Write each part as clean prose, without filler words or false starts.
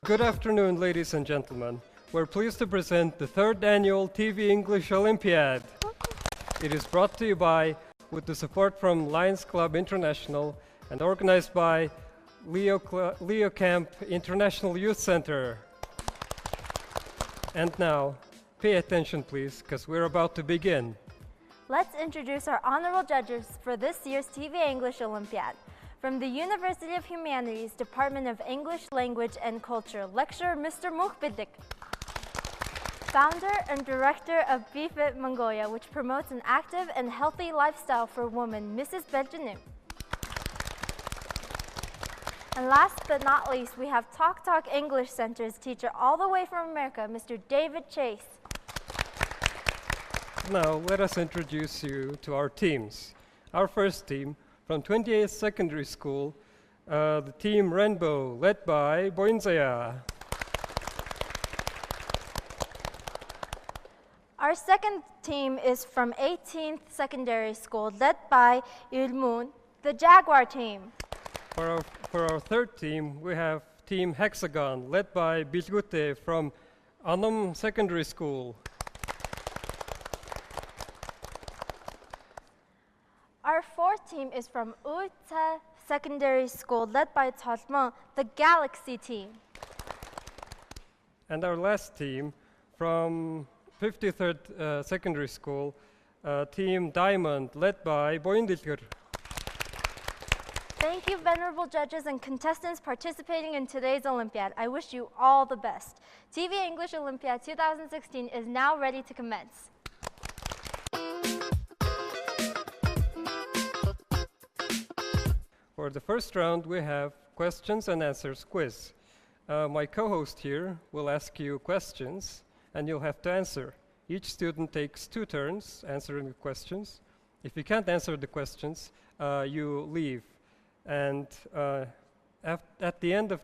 Good afternoon, ladies and gentlemen. We're pleased to present the third annual TV English Olympiad. It is brought to you by, with the support from Lions Club International and organized by Leo Camp International Youth Center. And now, pay attention please, because we're about to begin. Let's introduce our honorable judges for this year's TV English Olympiad. From the University of Humanities, Department of English Language and Culture, lecturer Mr. Mukhbidik. Founder and director of BeFit Mongolia, which promotes an active and healthy lifestyle for women, Mrs. Beljanim. And last but not least, we have Talk English Center's teacher all the way from America, Mr. David Chase. Now, let us introduce you to our teams. Our first team, from 28th Secondary School, the team Rainbow, led by Boinzaya. Our second team is from 18th Secondary School, led by Ilmun, the Jaguar team. For our third team, we have Team Hexagon, led by Bilgute from Anam Secondary School. Our fourth team is from Uta Secondary School, led by Totma, the Galaxy team. And our last team from 53rd Secondary School, Team Diamond, led by Boindilgur. Thank you, venerable judges and contestants participating in today's Olympiad. I wish you all the best. TV English Olympiad 2016 is now ready to commence. For the first round, we have questions and answers quiz. My co-host here will ask you questions, and you'll have to answer. Each student takes 2 turns answering the questions. If you can't answer the questions, you leave. And at the end of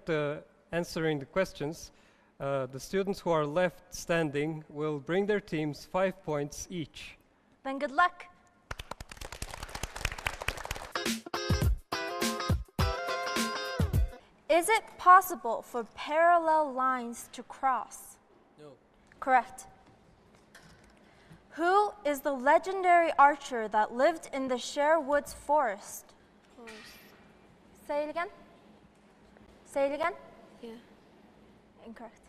answering the questions, the students who are left standing will bring their teams 5 points each. Then good luck. Is it possible for parallel lines to cross? No. Correct. Who is the legendary archer that lived in the Sherwood's forest? Say it again. Say it again. Yeah. Incorrect.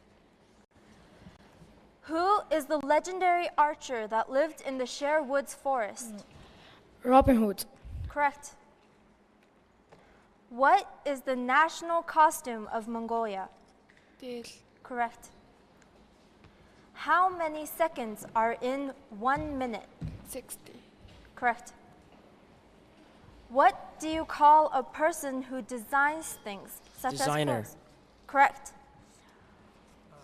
Who is the legendary archer that lived in the Sherwood's forest? Robin Hood. Correct. What is the national costume of Mongolia? This. Correct. How many seconds are in 1 minute? 60. Correct. What do you call a person who designs things, such Designer. as clothes? Correct.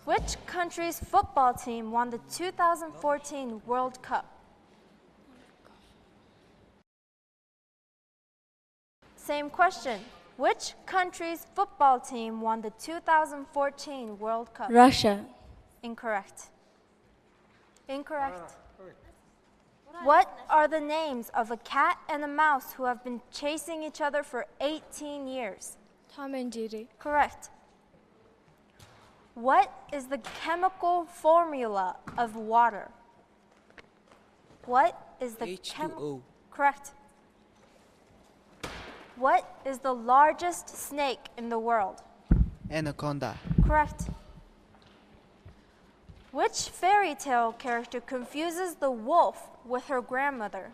Which country's football team won the 2014 World Cup? Same question. Which country's football team won the 2014 World Cup? Russia. Incorrect. Incorrect. What are the names of a cat and a mouse who have been chasing each other for 18 years? Tom and Jerry. Correct. What is the chemical formula of water? What is the H2O. Correct. What is the largest snake in the world? Anaconda. Correct. Which fairy tale character confuses the wolf with her grandmother?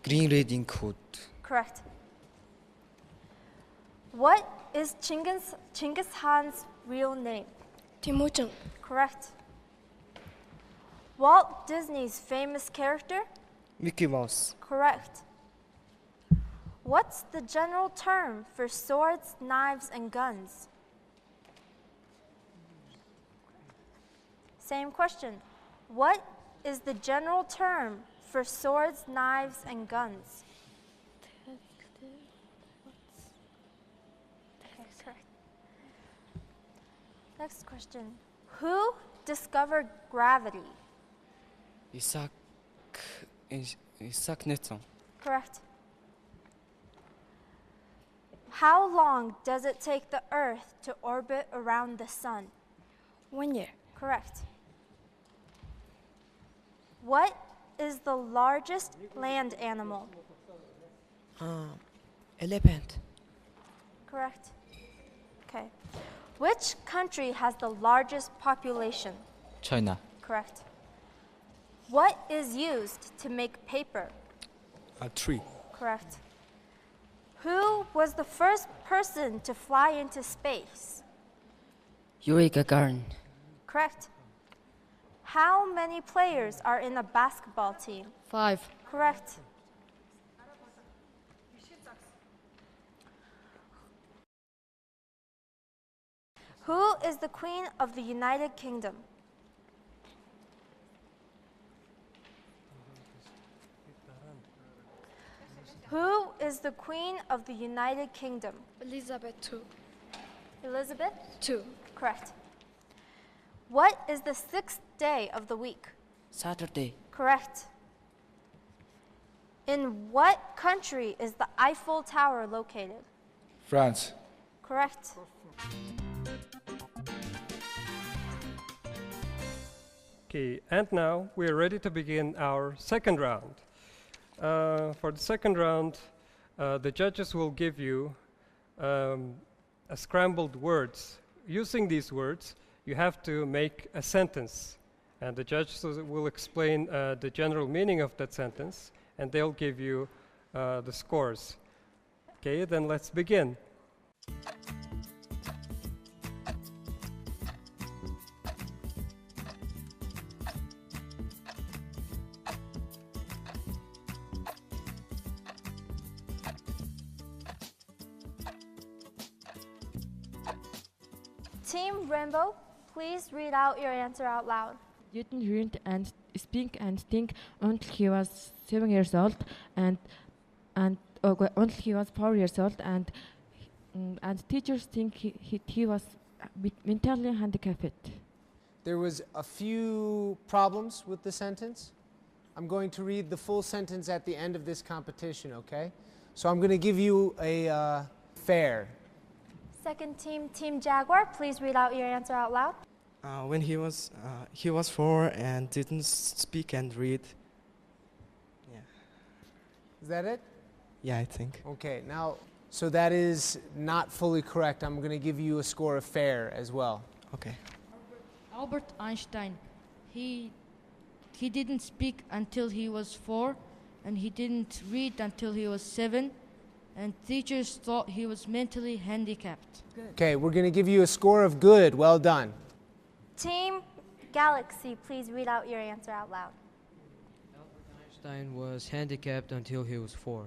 Green Riding Hood. Correct. What is Genghis Khan's real name? Timujin. Correct. Walt Disney's famous character? Mickey Mouse. Correct. What's the general term for swords, knives, and guns? Same question. What is the general term for swords, knives, and guns? Okay, correct. Next question. Who discovered gravity? Isaac Newton. Correct. How long does it take the Earth to orbit around the Sun? 1 year. Correct. What is the largest land animal? Elephant. Correct. Okay. Which country has the largest population? China. Correct. What is used to make paper? A tree. Correct. Who was the first person to fly into space? Yuri Gagarin. Correct. How many players are in a basketball team? 5. Correct. Who is the Queen of the United Kingdom? Who is the Queen of the United Kingdom? Elizabeth 2. Elizabeth? 2. Correct. What is the sixth day of the week? Saturday. Correct. In what country is the Eiffel Tower located? France. Correct. Okay, and now we are ready to begin our second round. For the second round, the judges will give you a scrambled words. Using these words, you have to make a sentence, and the judges will explain the general meaning of that sentence, and they'll give you the scores. Okay, then let's begin. Team Rainbow, please read out your answer out loud. Newton learned and speak and think until he was 7 years old, and until he was 4 years old, and teachers think he was mentally handicapped. There was a few problems with the sentence. I'm going to read the full sentence at the end of this competition, okay? So I'm going to give you a fair. Second team, Team Jaguar, please read out your answer out loud. When he was 4 and didn't speak and read. Yeah. Is that it? Yeah, I think. Okay, now, so that is not fully correct. I'm going to give you a score of fair as well. Okay. Albert Einstein, he didn't speak until he was 4, and he didn't read until he was 7, and teachers thought he was mentally handicapped. Okay, we're going to give you a score of good. Well done. Team Galaxy, please read out your answer out loud. Albert Einstein was handicapped until he was 4.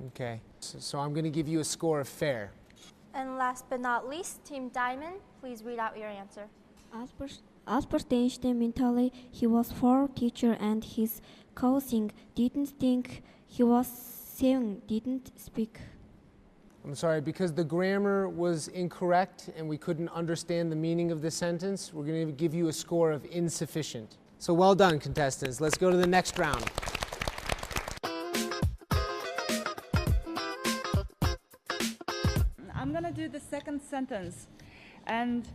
Okay, so I'm going to give you a score of fair. And last but not least, Team Diamond, please read out your answer. Albert Einstein mentally, he was 4 teacher and his cousin didn't think he was 7, didn't speak. I'm sorry, because the grammar was incorrect and we couldn't understand the meaning of the sentence, we're going to give you a score of insufficient. So well done, contestants. Let's go to the next round. I'm going to do the second sentence, and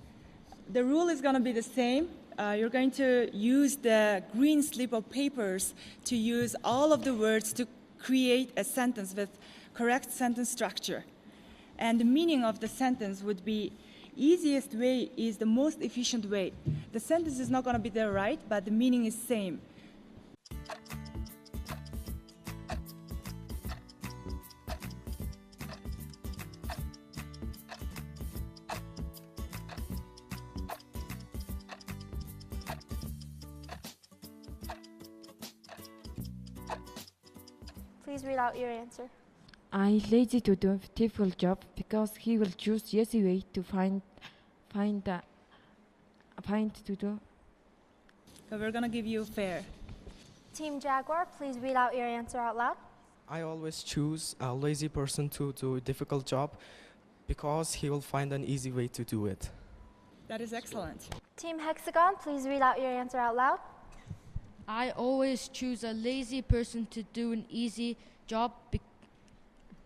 the rule is going to be the same. You're going to use the green slip of papers to use all of the words to create a sentence with correct sentence structure. And the meaning of the sentence would be, easiest way is the most efficient way. The sentence is not going to be there right, but the meaning is same. Please read out your answer. I lazy to do difficult job because he will choose easy way to find to do. So we're going to give you fair. Team Jaguar, please read out your answer out loud. I always choose a lazy person to do a difficult job because he will find an easy way to do it. That is excellent. Team Hexagon, please read out your answer out loud. I always choose a lazy person to do an easy job,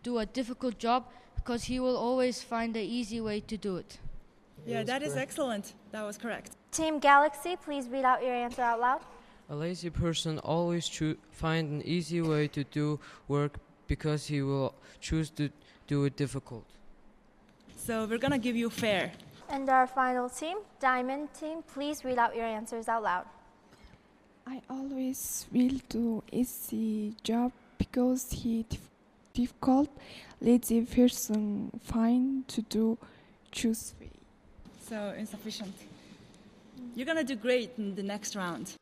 do a difficult job, because he will always find the easy way to do it. Yeah, that is excellent. That was correct. Team Galaxy, please read out your answer out loud. A lazy person always find an easy way to do work because he will choose to do it difficult. So we're going to give you fair. And our final team, Diamond Team, please read out your answers out loud. I always will do easy job because he difficult. Lazy person find to do choose way. So insufficient. You're going to do great in the next round.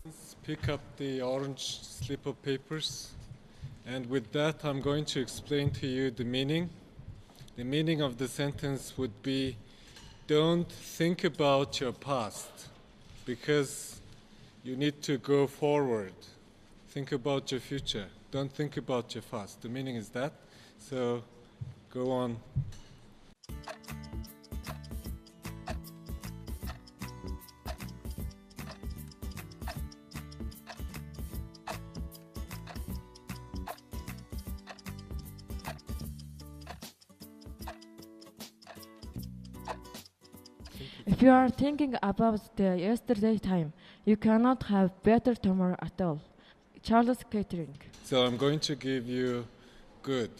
Let's pick up the orange slip of papers. And with that, I'm going to explain to you the meaning. The meaning of the sentence would be, don't think about your past, because you need to go forward. Think about your future. Don't think about your past. The meaning is that. So go on. If you are thinking about the yesterday time, you cannot have better tomorrow at all. Charles Catering. So I'm going to give you good.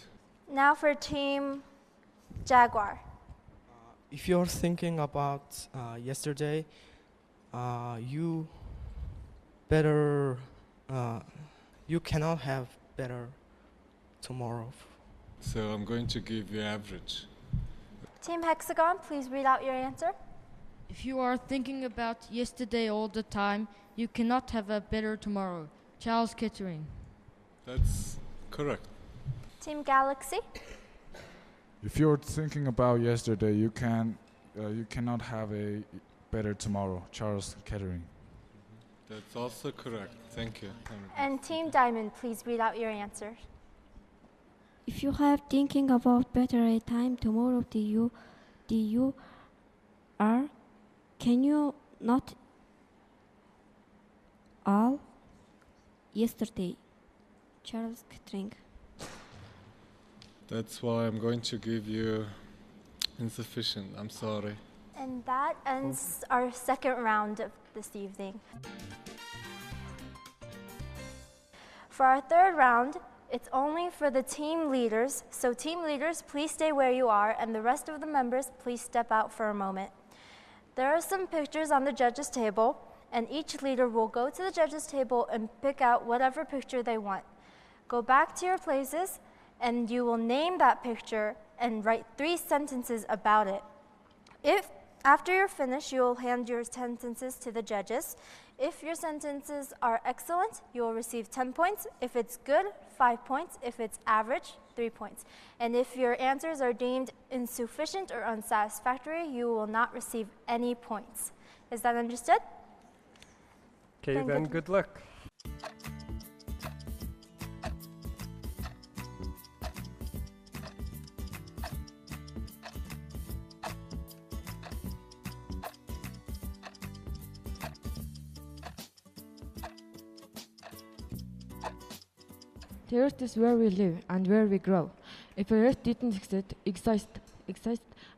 Now for Team Jaguar. If you're thinking about yesterday, you cannot have better tomorrow. So I'm going to give you average. Team Hexagon, please read out your answer. If you are thinking about yesterday all the time, you cannot have a better tomorrow. Charles Kettering. That's correct. Team Galaxy. If you're thinking about yesterday, you cannot have a better tomorrow. Charles Kettering. That's also correct. Thank you. And Team Diamond, please read out your answer. If you have thinking about better a time tomorrow, can you not all yesterday? Charles Kettering. That's why I'm going to give you insufficient. I'm sorry. And that ends our second round of this evening. For our third round, it's only for the team leaders. So team leaders, please stay where you are, and the rest of the members, please step out for a moment. There are some pictures on the judges' table, and each leader will go to the judges' table and pick out whatever picture they want. Go back to your places, and you will name that picture and write 3 sentences about it. If after you're finished, you will hand your sentences to the judges. If your sentences are excellent, you will receive 10 points. If it's good, 5 points. If it's average, 3 points. And if your answers are deemed insufficient or unsatisfactory, you will not receive any points. Is that understood? Okay, then good luck. The earth is where we live and where we grow. If the earth didn't exist,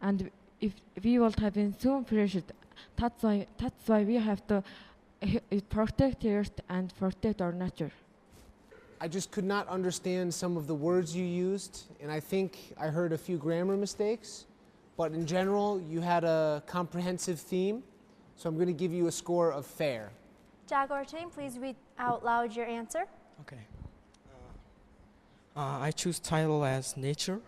and if we would have been soon perished, that's why we have to it protect earth and protect our nature. I just could not understand some of the words you used, and I think I heard a few grammar mistakes. But in general, you had a comprehensive theme, so I'm going to give you a score of fair. Jaguar team, please read out loud your answer. Okay. I choose title as nature.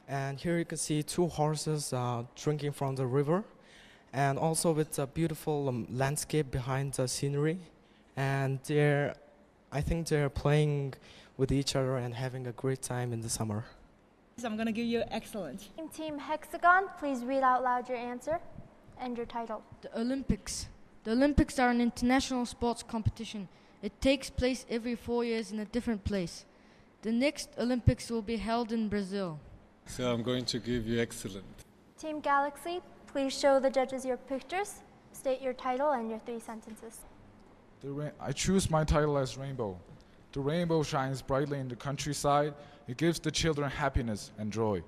And here you can see two horses drinking from the river. And also with a beautiful landscape behind the scenery. And I think they're playing with each other and having a great time in the summer. So I'm going to give you excellent. Team Hexagon, please read out loud your answer and your title. The Olympics. The Olympics are an international sports competition. It takes place every 4 years in a different place. The next Olympics will be held in Brazil. So I'm going to give you excellent. Team Galaxy, please show the judges your pictures, state your title and your 3 sentences. I choose my title as rainbow. The rainbow shines brightly in the countryside. It gives the children happiness and joy.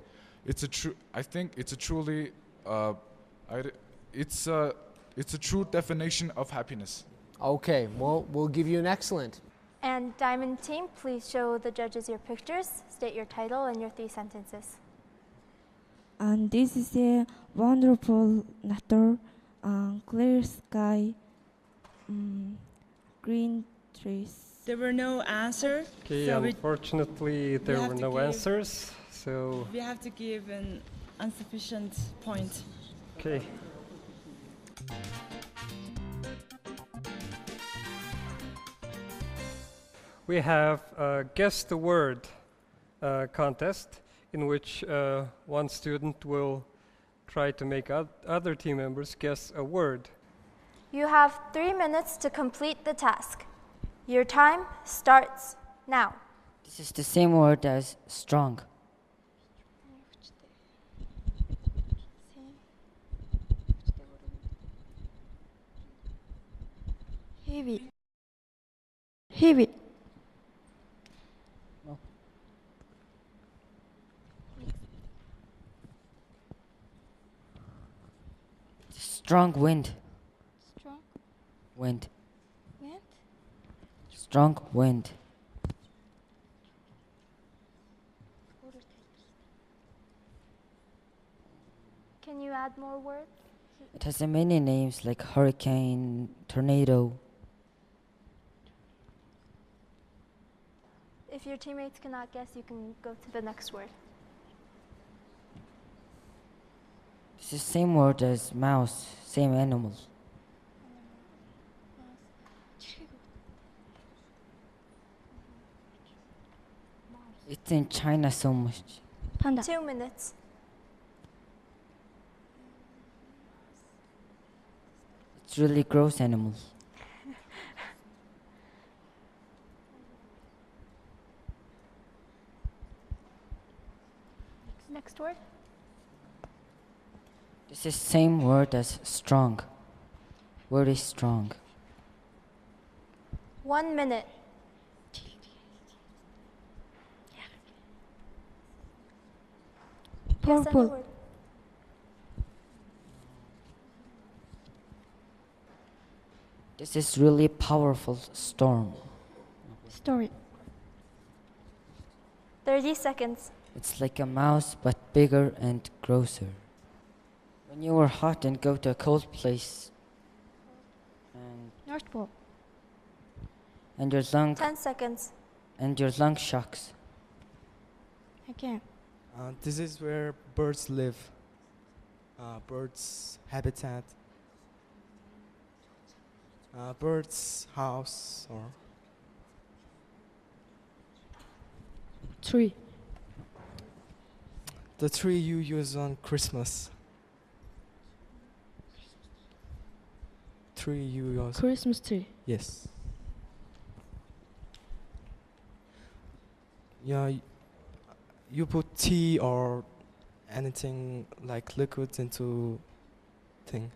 I think it's a truly, it's a true definition of happiness. Okay, well, we'll give you an excellent. And Diamond team, please show the judges your pictures, state your title and your 3 sentences. And this is a wonderful nature, clear sky, green trees. There were no answers. Okay, so unfortunately there were no answers, so... we have to give an insufficient point. Okay. We have a Guess the Word contest in which one student will try to make other team members guess a word. You have 3 minutes to complete the task. Your time starts now. This is the same word as strong. Heavy. Heavy. No. Strong wind. Strong. Wind. Wind. Strong wind. Can you add more words? It has many names like hurricane, tornado. If your teammates cannot guess, you can go to the next word. It's the same word as mouse, same animal. It's in China so much. Panda. 2 minutes. It's really gross animal. Next word. This is same word as strong. Word is strong. 1 minute. Guess any Purple. word. This is really powerful storm. Story. 30 seconds. It's like a mouse but bigger and grosser. When you are hot and go to a cold place and North Pole. your lung 10 seconds. and your lung shocks. Again. This is where birds live. Birds' habitat. Birds' house or... Tree. The tree you use on Christmas. Tree you use. Christmas tree. Yes. Yeah, you put tea or anything like liquids into thing.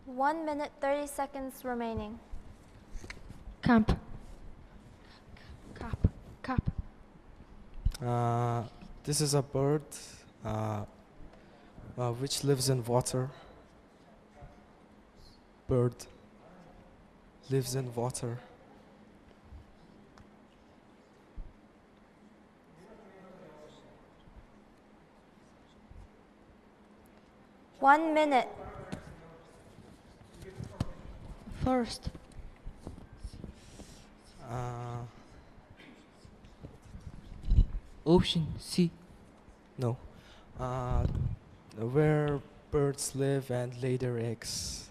One minute, 30 seconds remaining. Camp. Cap. Cap. This is a bird. which lives in water. Bird lives in water. One minute. Forest. Ocean, sea. No. Where birds live and lay their eggs.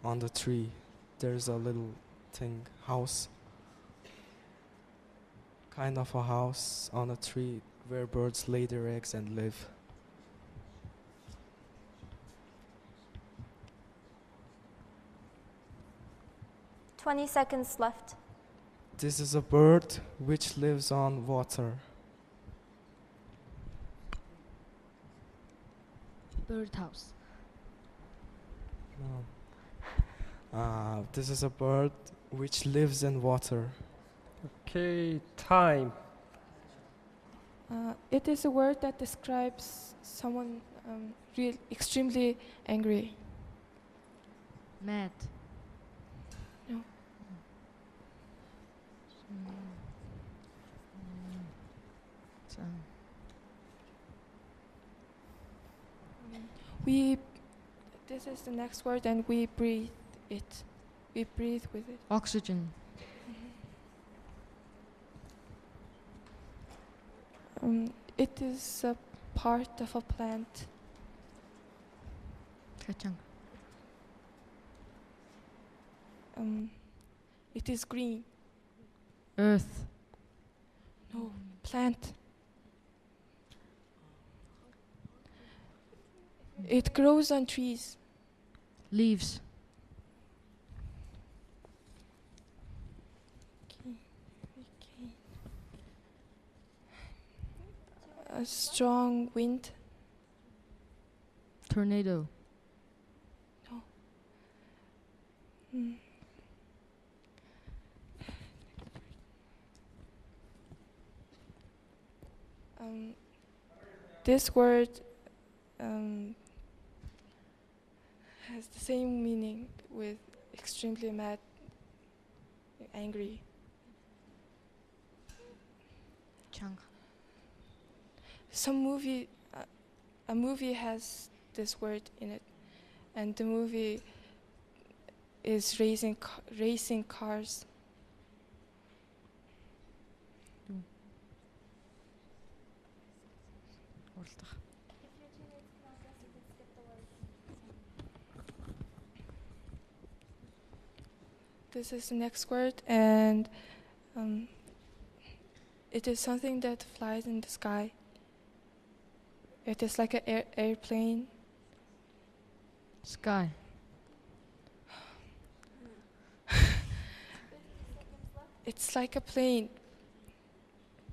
On the tree, there's a little thing, house. Kind of a house on a tree where birds lay their eggs and live. Twenty seconds left. This is a bird which lives on water. Birdhouse. No. This is a bird which lives in water. Okay, time. It is a word that describes someone extremely angry. Mad. No. This is the next word, and we breathe it. We breathe with it. Oxygen. It is a part of a plant. Kacang. It is green. Earth. No, plant. It grows on trees. Leaves. A strong wind. Tornado. No. This word has the same meaning with extremely mad, angry. Chang. A movie has this word in it, and the movie is racing cars. This is the next word, and it is something that flies in the sky. It is like an airplane. Sky. It's like a plane,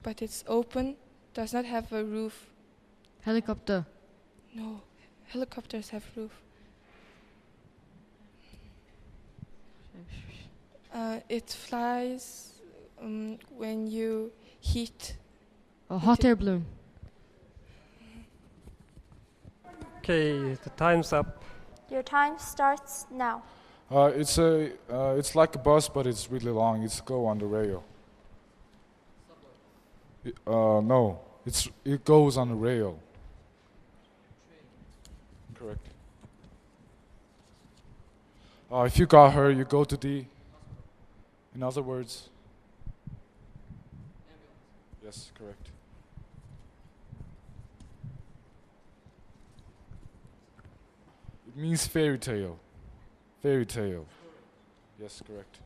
but it's open, does not have a roof. Helicopter. No, helicopters have roof. It flies when you heat. A hot air balloon. Okay, the time's up. Your time starts now. It's like a bus, but it's really long. It's go on the rail. No, it goes on the rail. Correct. If you got her, you go to D. In other words. Yes, correct. It means fairy tale. Fairy tale. Yes, correct.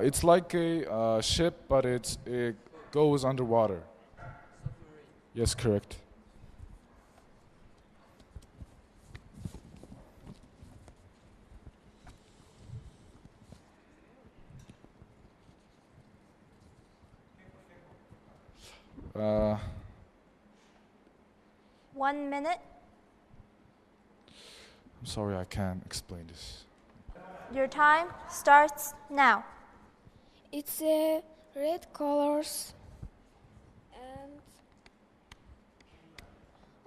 It's like a ship, but it goes underwater. Yes, correct. Uh, 1 minute. I'm sorry, I can't explain this. Your time starts now. It's a red colors and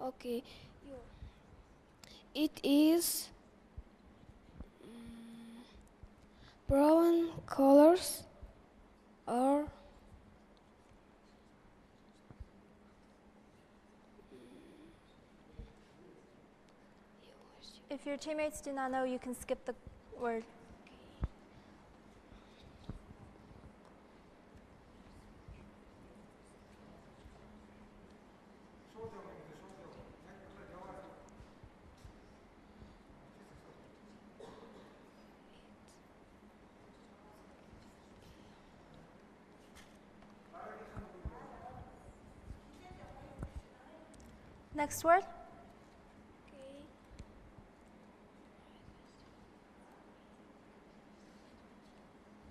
okay, it is brown colors or If your teammates do not know, you can skip the word. Next word.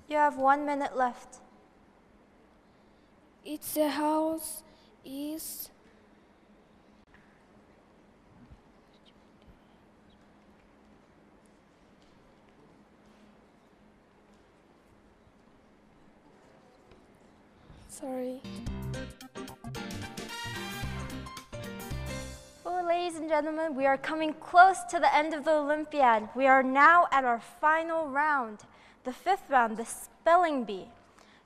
You have 1 minute left. its a house is sorry. Well, ladies and gentlemen, we are coming close to the end of the Olympiad. We are now at our final round, the 5th round, the spelling bee.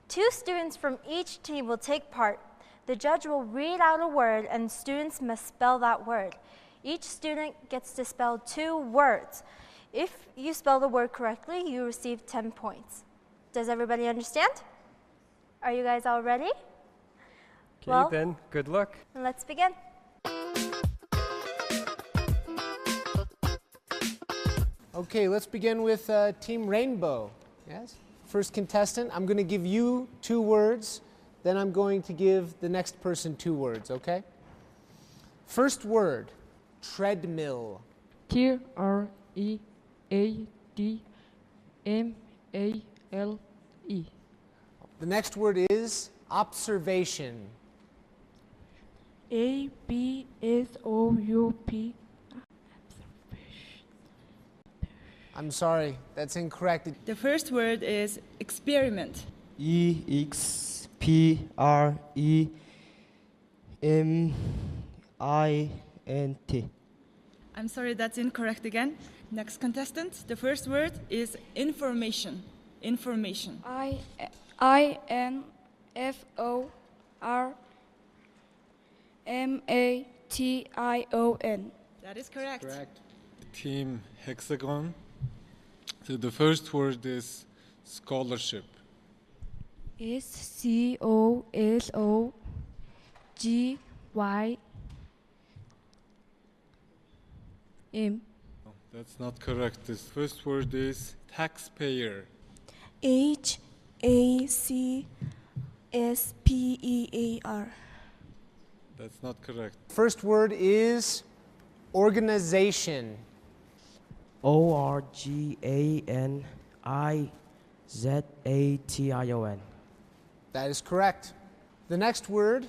2 students from each team will take part. The judge will read out a word and students must spell that word. Each student gets to spell 2 words. If you spell the word correctly, you receive 10 points. Does everybody understand? Are you guys all ready? Okay, then, good luck. Let's begin. Okay, let's begin with Team Rainbow. Yes? First contestant, I'm going to give you 2 words, then I'm going to give the next person 2 words, okay? First word, treadmill. T-R-E-A-D-M-A-L-E. The next word is observation. A-B-S-O-U-P. I'm sorry, that's incorrect. The first word is experiment. E-X-P-R-E-M-I-N-T. I'm sorry, that's incorrect again. Next contestant, the first word is information. Information. I-N-F-O-R-M-A-T-I-O-N. That is correct. Team Hexagon. So the first word is scholarship. S-C-O-L-O-G-Y-M. Oh, that's not correct. This first word is taxpayer. H-A-C-S-P-E-A-R. That's not correct. First word is organization. O-R-G-A-N-I-Z-A-T-I-O-N. That is correct. The next word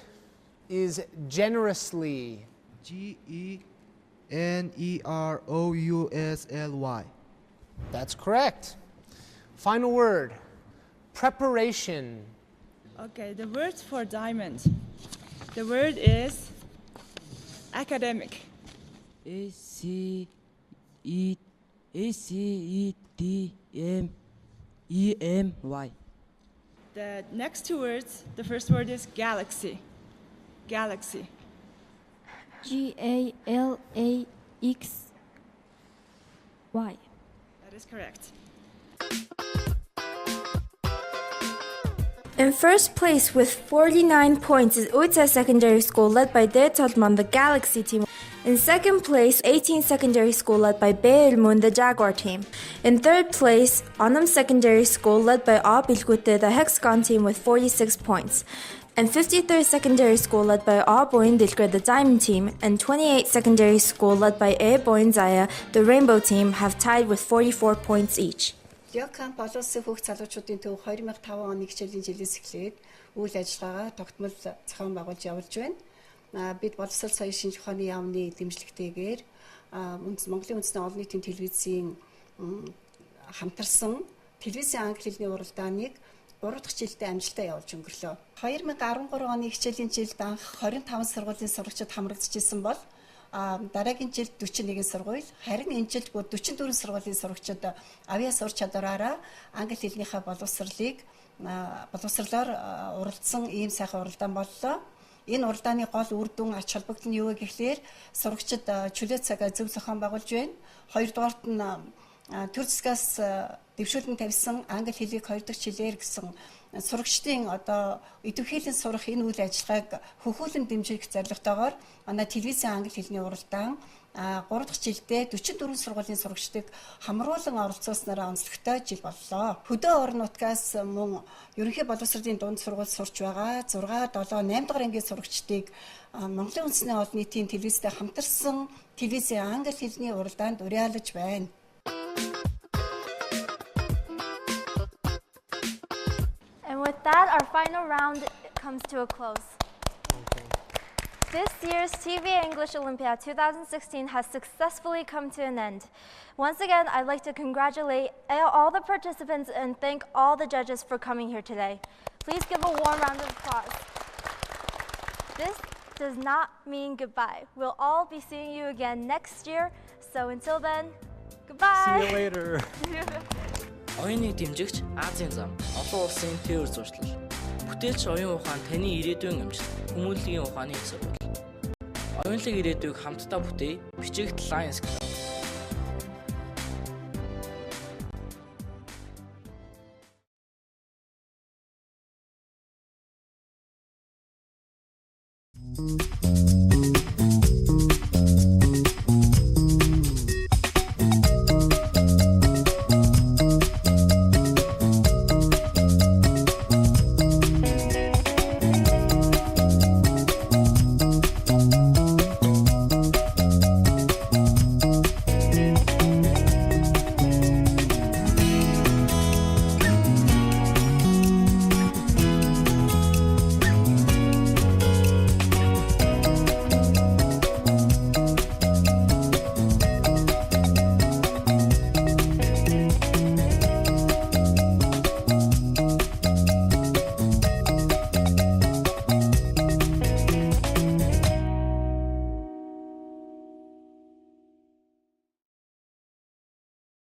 is generously. G-E-N-E-R-O-U-S-L-Y. That's correct. Final word, preparation. Okay, the word for diamond. The word is academic. A-C-E-D-M-E-M-Y. The next 2 words, the first word is galaxy. Galaxy. G-A-L-A-X-Y. That is correct. In first place with 49 points is Uytsa Secondary School led by Detolman, the Galaxy team. In second place, 18 Secondary School led by Beelmun, the Jaguar team. In third place, Anam Secondary School led by Abilgute, the Hexagon team with 46 points. And 53rd Secondary School led by Aboindilgre, the Diamond team, and 28th Secondary School led by Boinzaya, the Rainbow team, have tied with 44 points each. Якан боловсон хүүхд залуучуудын төв 2005 оны хичээлийн жилээс эхлээд үйл ажиллагаагаа тогтмол зохион байгуулж явуулж байна. Бид боловсрол соёлын шинж ухааны яамны дэмжлэгтэйгээр Монголын үндэсний олон нийтийн телевизийн хамтарсан телевизийн англи хэлний уралдааныг 3 дахь жилдээ амжилтаа явуулж өнгөрлөө. 2013 оны хичээлийн жилд анх 25 сургуулийн сурагчид хамрагдчихсан бол дараагийн жилд 41 сургууль, харин энэ жилд бүр 44 сургуулийн сурагчид авьяа сур чадвараараа англи хэлнийхээ боловсролоор уралдсан ийм сайхан уралдаан боллоо. Энэ уралдааны гол үр дүн ач холбогдол нь юу вэ гэхлээр сурагчид чөлөө цагаа зөв зохион байгуулж байна. Хоёрдугаарт нь төр засгаас дэвшүүлэн тавьсан англи хэлийг 2 дахь жилээр гэсэн сурагчдын одоо идэвхжүүлэн сурах энэ үйл ажиллагааг хөхүүлэн дэмжих зорилготойгоор манай телевизийн англи хэлний уралдаан 3 дахь жилдээ 44 сургуулийн сурагчдыг хамруулан оролцуулснараа онцлогтой жил боллоо. Хөдөө орон нутгаас мөн ерөнхий боловсролын дунд сургууль сурч байгаа 6, 7, 8 дугаар ангийн сурагчдыг Монголын үндэсний олон нийтийн телевизтэй хамтарсан телевизийн англи хэлний уралдаанд уриалж байна. And with that, our final round comes to a close. This year's TV English Olympiad 2016 has successfully come to an end. Once again, I'd like to congratulate all the participants and thank all the judges for coming here today. Please give a warm round of applause. This does not mean goodbye. We'll all be seeing you again next year. So until then, goodbye. See you later. Оюуныг дэмжигч Азийн зам, олон улсын тээвэр зуршлал. Бүтээлч оюун ухаан таны ирээдүйн амжилт, хүмүүнлэгийн ухааны сургууль. Оюунлаг ирээдүйг хамтдаа бүтээе. Бичигт Lions Club.